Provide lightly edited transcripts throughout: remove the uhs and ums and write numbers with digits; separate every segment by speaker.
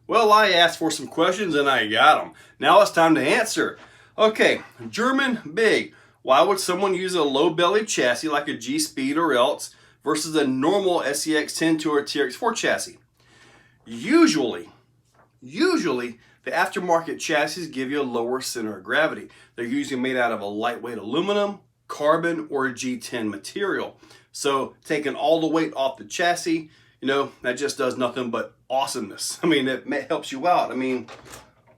Speaker 1: Well, I asked for some questions and I got them. Now it's time to answer. Okay, German Big. Why would someone use a low belly chassis like a G-Speed or else versus a normal SCX-10 or TRX4 chassis? Usually, the aftermarket chassis give you a lower center of gravity. They're usually made out of a lightweight aluminum, carbon, or a G10 material. So taking all the weight off the chassis, you know, that just does nothing but awesomeness. I mean, it helps you out. I mean,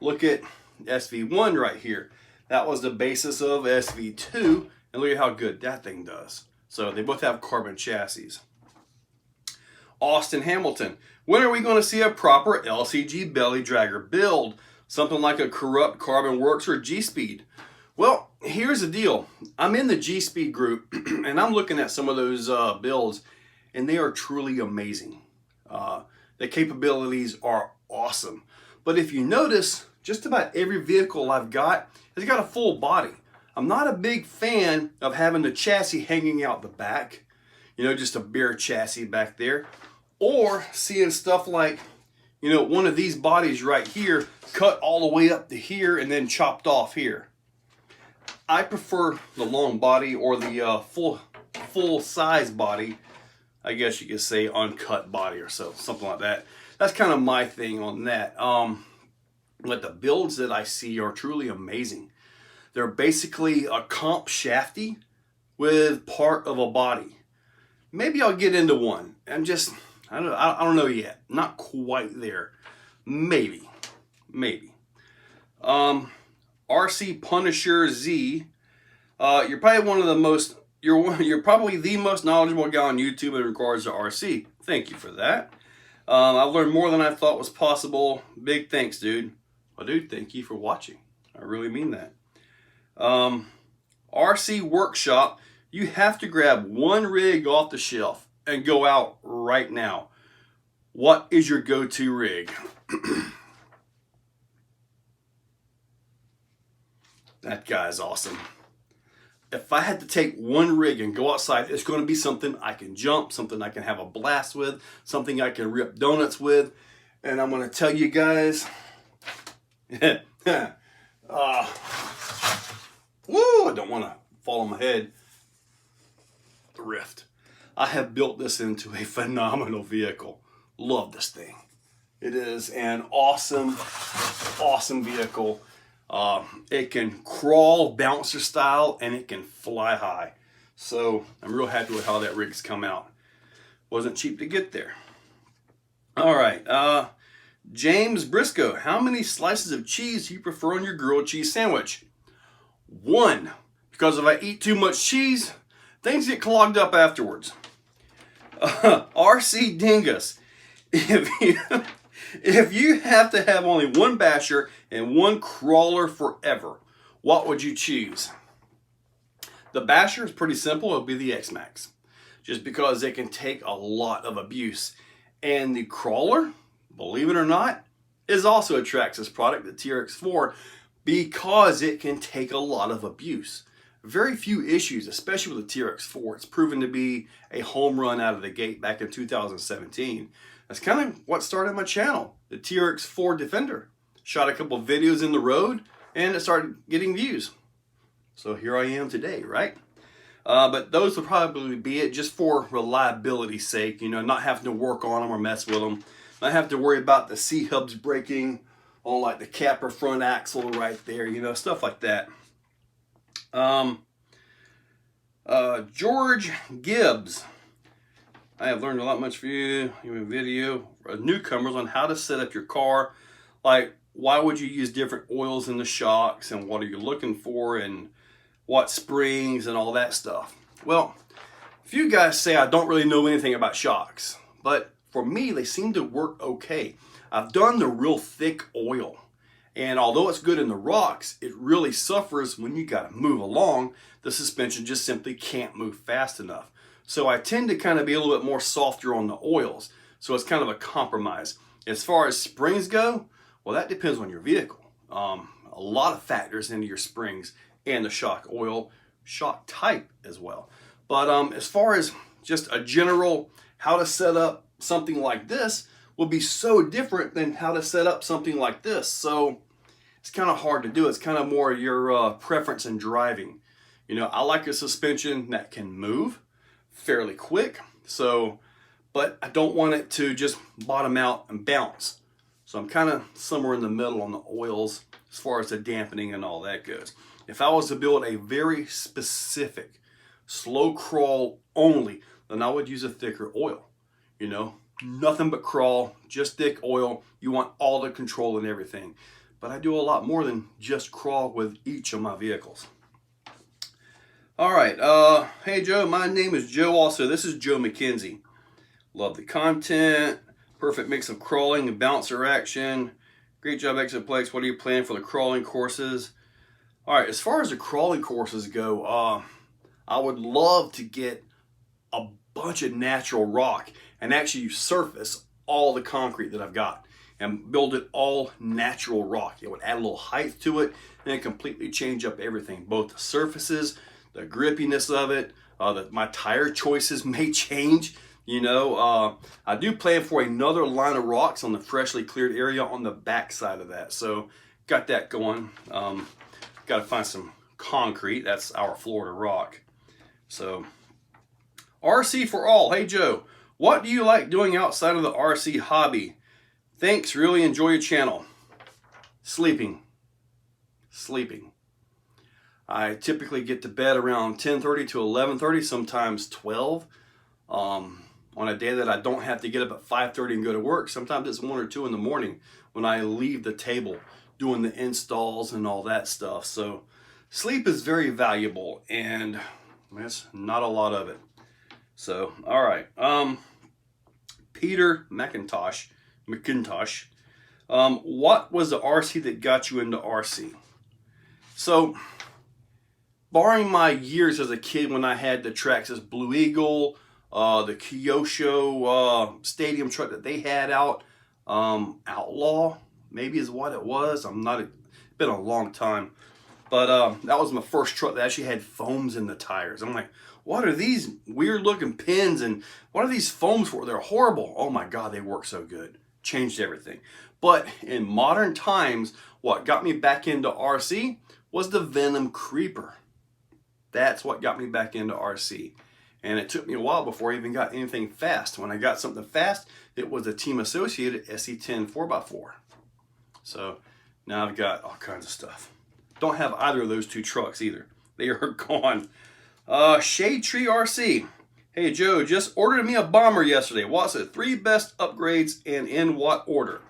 Speaker 1: look at SV1 right here. That was the basis of SV2, and look at how good that thing does. So they both have carbon chassis. Austin Hamilton. When are we going to see a proper LCG belly dragger build? Something like a Corrupt Carbon Works or G-Speed. Well, here's the deal. I'm in the G-Speed group, and I'm looking at some of those builds, and they are truly amazing. The capabilities are awesome. But if you notice, just about every vehicle I've got has got a full body. I'm not a big fan of having the chassis hanging out the back, you know, just a bare chassis back there, or seeing stuff like, you know, one of these bodies right here cut all the way up to here and then chopped off here. I prefer the long body or the full size body. I guess you could say uncut body or something like that. That's kind of my thing on that. But the builds that I see are truly amazing. They're basically a comp shafty with part of a body. Maybe I'll get into one. I don't know yet. Not quite there. Maybe. RC Punisher Z. You're probably one of the most. You're probably the most knowledgeable guy on YouTube in regards to RC. Thank you for that. I've learned more than I thought was possible. Big thanks, dude. Well, dude, thank you for watching. I really mean that. RC Workshop. You have to grab one rig off the shelf and go out right now. What is your go-to rig? That guy's awesome. If I had to take one rig and go outside, it's going to be something I can jump, something I can have a blast with, something I can rip donuts with. And I'm going to tell you guys, woo, I don't want to fall on my head. The Rift. I have built this into a phenomenal vehicle. Love this thing. It is an awesome vehicle. It can crawl bouncer style and it can fly high. So I'm real happy with how that rig's come out. Wasn't cheap to get there. All right, James Briscoe, how many slices of cheese do you prefer on your grilled cheese sandwich? One, because if I eat too much cheese, things get clogged up afterwards. RC Dingus, if you have to have only one basher and one crawler forever, what would you choose? The basher is pretty simple. It'll be the X-Max, just because it can take a lot of abuse. And the crawler, believe it or not, is also a Traxxas product, the TRX4, because it can take a lot of abuse. Very few issues, especially with the TRX4. It's proven to be a home run out of the gate back in 2017. That's kind of what started my channel, the TRX4 Defender. Shot a couple videos in the road and it started getting views. So here I am today, right? But those will probably be it, just for reliability's sake, you know, not having to work on them or mess with them. Not have to worry about the C-hubs breaking on like the capper front axle right there, you know, stuff like that. George Gibbs. I have learned a lot much for you in a video. Newcomers on how to set up your car. Like, why would you use different oils in the shocks, and what are you looking for, and what springs and all that stuff. Well, a few guys say I don't really know anything about shocks, but for me, they seem to work okay. I've done the real thick oil, and although it's good in the rocks, it really suffers when you got to move along. The suspension just simply can't move fast enough. So I tend to kind of be a little bit more softer on the oils. So it's kind of a compromise. As far as springs go, well, that depends on your vehicle. A lot of factors into your springs and the shock oil, shock type as well. But as far as just a general how to set up something like this, will be so different than how to set up something like this. So it's kind of hard to do. It's kind of more your preference in driving. You know, I like a suspension that can move fairly quick. So, but I don't want it to just bottom out and bounce. So I'm kind of somewhere in the middle on the oils as far as the dampening and all that goes. If I was to build a very specific slow crawl only, then I would use a thicker oil. You know, nothing but crawl, just thick oil. You want all the control and everything. But I do a lot more than just crawl with each of my vehicles. All right, hey Joe, my name is Joe also. This is Joe McKenzie. Love the content, perfect mix of crawling and bouncer action. Great job, Exoplex. What are you planning for the crawling courses? All right, as far as the crawling courses go, I would love to get a bunch of natural rock and actually surface all the concrete that I've got and build it all natural rock. It would add a little height to it and completely change up everything, both the surfaces, the grippiness of it, my tire choices may change. You know, I do plan for another line of rocks on the freshly cleared area on the back side of that. So got that going. Got to find some concrete. That's our Florida rock. So RC for all. Hey Joe, what do you like doing outside of the RC hobby? Thanks, really enjoy your channel. Sleeping. I typically get to bed around 10:30 to 11:30, sometimes 12. On a day that I don't have to get up at 5:30 and go to work, sometimes it's 1 or 2 in the morning when I leave the table doing the installs and all that stuff. So sleep is very valuable, and that's not a lot of it. So, all right. Peter McIntosh, what was the RC that got you into RC? So, barring my years as a kid when I had the Traxxas Blue Eagle, the Kyosho stadium truck that they had out, Outlaw maybe is what it was. It's been a long time. But that was my first truck that actually had foams in the tires. I'm like, what are these weird looking pins and what are these foams for? They're horrible. Oh my God, they work so good. Changed everything. But in modern times, what got me back into RC was the Venom Creeper. That's what got me back into RC. And it took me a while before I even got anything fast. When I got something fast, it was a Team Associated SE10 4x4. So now I've got all kinds of stuff. Don't have either of those two trucks either. They are gone. Shade Tree RC. Hey Joe, just ordered me a bomber yesterday. What's the 3 best upgrades and in what order?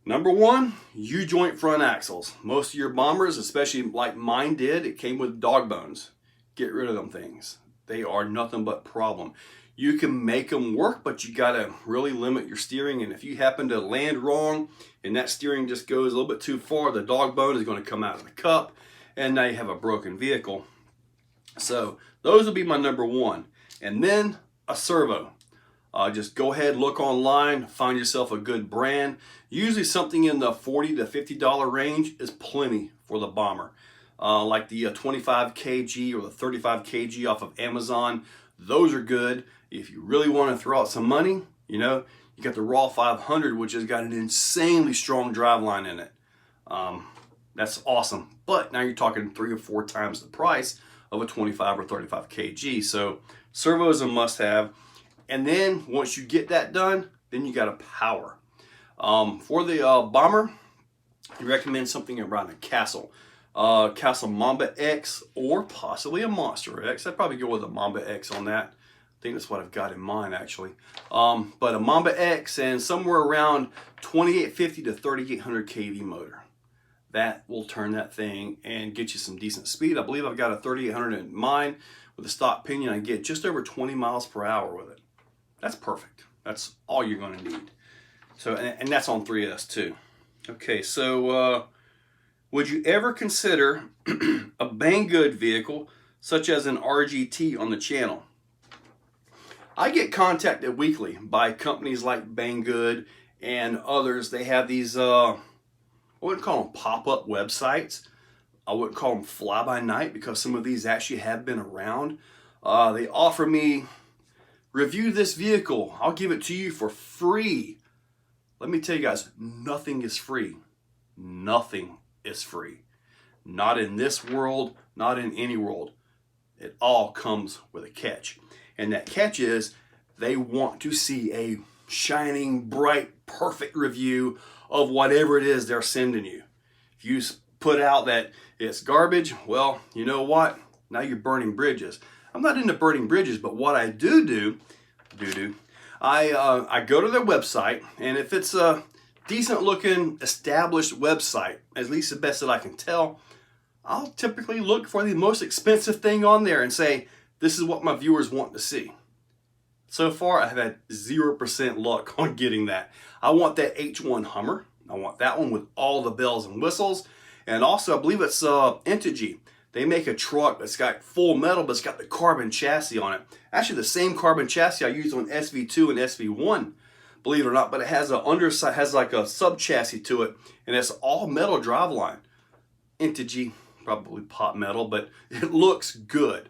Speaker 1: Number 1, U-joint front axles. Most of your bombers, especially like mine did, it came with dog bones. Get rid of them things. They are nothing but problem. You can make them work, but you gotta really limit your steering. And if you happen to land wrong and that steering just goes a little bit too far, the dog bone is gonna come out of the cup and now you have a broken vehicle. So those will be my number 1. And then a servo. Just go ahead, look online, find yourself a good brand. Usually something in the $40 to $50 range is plenty for the bomber. Like the 25 kg or the 35 kg off of Amazon. Those are good. If you really want to throw out some money, you know, you got the Raw 500, which has got an insanely strong driveline in it. That's awesome. But now you're talking 3 or 4 times the price of a 25 or 35 kg. So servo is a must-have. And then once you get that done, then you got a power. For the bomber, I recommend something around a Castle. Castle Mamba X or possibly a Monster X. I'd probably go with a Mamba X on that. I think that's what I've got in mind actually. But a Mamba X and somewhere around 2850 to 3800 kV motor. That will turn that thing and get you some decent speed. I believe I've got a 3800 in mine. With a stock pinion, I get just over 20 miles per hour with it. That's perfect. That's all you're going to need. So, and that's on 3S too. Okay, so would you ever consider a Banggood vehicle such as an RGT on the channel? I get contacted weekly by companies like Banggood and others. They have these, I wouldn't call them pop-up websites. I wouldn't call them fly-by-night because some of these actually have been around. They offer me, review this vehicle. I'll give it to you for free. let me tell you guys, nothing is free. Nothing is free. Not in this world, not in any world. It all comes with a catch. And that catch is they want to see a shining, bright, perfect review of whatever it is they're sending you. If you put out that it's garbage, well, you know what? Now you're burning bridges. I'm not into burning bridges, but what I do, I go to their website, and if it's a decent looking established website, at least the best that I can tell, I'll typically look for the most expensive thing on there and say, this is what my viewers want to see. So far, I've had 0% luck on getting that. I want that H1 Hummer. I want that one with all the bells and whistles. And also, I believe it's Integy. They make a truck that's got full metal, but it's got the carbon chassis on it. Actually, the same carbon chassis I use on SV2 and SV1, believe it or not, but it has an underside, has like a sub chassis to it, and it's all metal driveline. Integy, probably pot metal, but it looks good.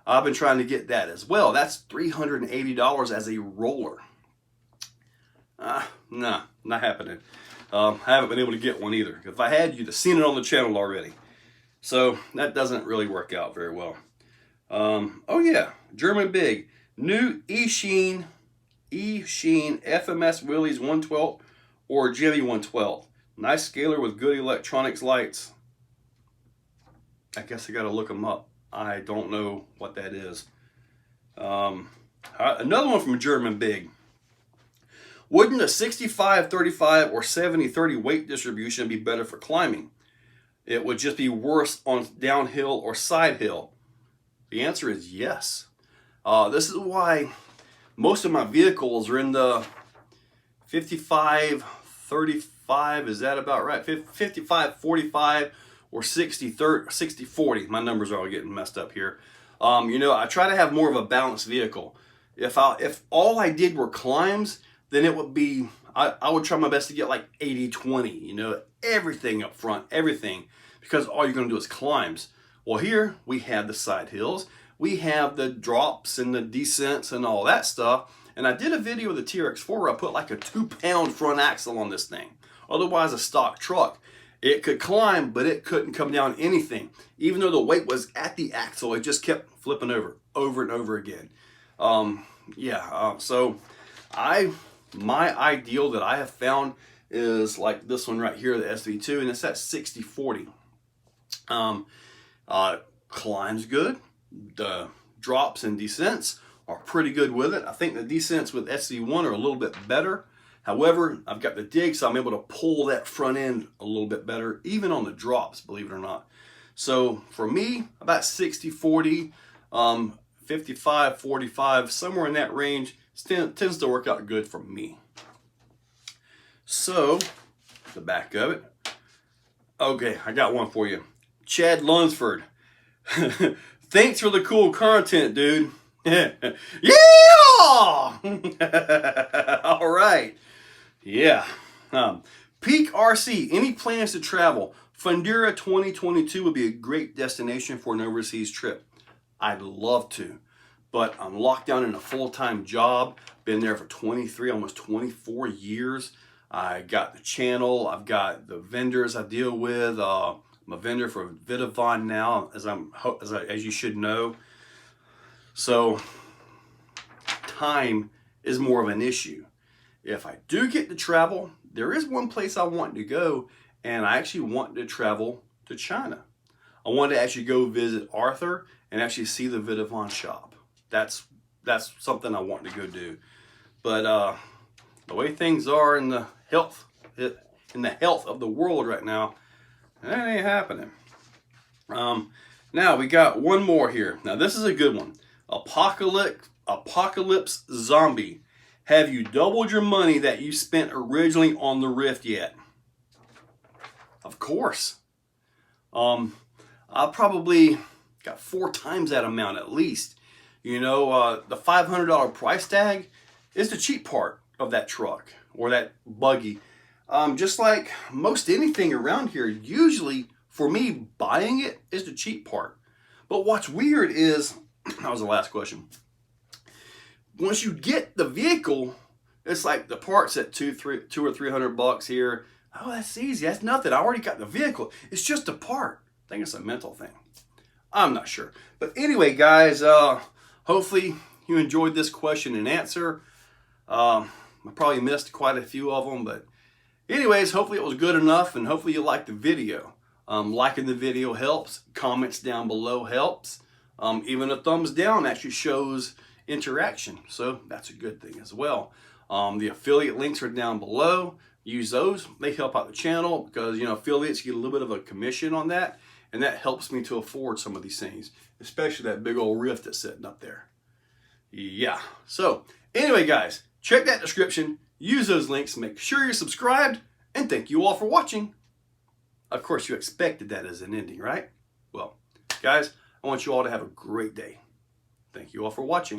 Speaker 1: I've been trying to get that as well. That's $380 as a roller. Nah, not happening. I haven't been able to get one either. If I had, you'd have seen it on the channel already. So that doesn't really work out very well. Oh yeah, German Big. New eSheen FMS Willys 112 or Jimmy 112. Nice scaler with good electronics lights. I guess I gotta look them up. I don't know what that is. Another one from German Big. Wouldn't a 65-35 or 70-30 weight distribution be better for climbing? It would just be worse on downhill or side hill. The answer is yes. This is why most of my vehicles are in the 55-35, is that about right? 55-45 or 60-40. My numbers are all getting messed up here. You know, I try to have more of a balanced vehicle. If all I did were climbs, then it would be, I would try my best to get like 80-20, you know, everything up front, everything, because all you're going to do is climbs. Well, here we have the side hills, we have the drops and the descents and all that stuff. And I did a video of the TRX4 where I put like a 2-pound front axle on this thing. Otherwise a stock truck. It could climb, but it couldn't come down anything. Even though the weight was at the axle, it just kept flipping over and over again. So my ideal that I have found is like this one right here, the SV2, and it's at 60-40. Climbs good. The drops and descents are pretty good with it. I think the descents with SV1 are a little bit better. However, I've got the dig, so I'm able to pull that front end a little bit better, even on the drops, believe it or not. So for me, about 60-40, 55-45, somewhere in that range, tends to work out good for me. So, the back of it. Okay, I got one for you. Chad Lunsford. Thanks for the cool content, dude. Yeah! All right. Yeah. Peak RC. Any plans to travel? Fundura 2022 would be a great destination for an overseas trip. I'd love to, but I'm locked down in a full-time job. Been there for 23, almost 24 years. I got the channel. I've got the vendors I deal with. I'm a vendor for Vidavon now, as you should know. So time is more of an issue. If I do get to travel, there is one place I want to go, and I actually want to travel to China. I want to actually go visit Arthur and actually see the Vidavon shop. That's something I want to go do. But the way things are in the health of the world right now, that ain't happening. Now we got one more here. Now this is a good one. Apocalypse Zombie. Have you doubled your money that you spent originally on the Rift yet? Of course. I probably got 4 times that amount at least. You know, the $500 price tag is the cheap part of that truck or that buggy. Just like most anything around here, usually for me, buying it is the cheap part. But what's weird is, that was the last question. Once you get the vehicle, It's like the parts at $200 or $300 here. Oh, that's easy. That's nothing. I already got the vehicle. It's just a part. I think it's a mental thing. I'm not sure. But anyway, guys, hopefully you enjoyed this question and answer. I probably missed quite a few of them, but anyways, hopefully it was good enough, and hopefully you liked the video. Liking the video helps. Comments down below helps. Even a thumbs down actually shows interaction, so that's a good thing as well. The affiliate links are down below. Use those. They help out the channel because, you know, affiliates get a little bit of a commission on that, and that helps me to afford some of these things, especially that big old Rift that's sitting up there. Yeah. So anyway, guys, check that description. Use those links. Make sure you're subscribed, and thank you all for watching. Of course, you expected that as an ending, right? Well, guys, I want you all to have a great day. Thank you all for watching.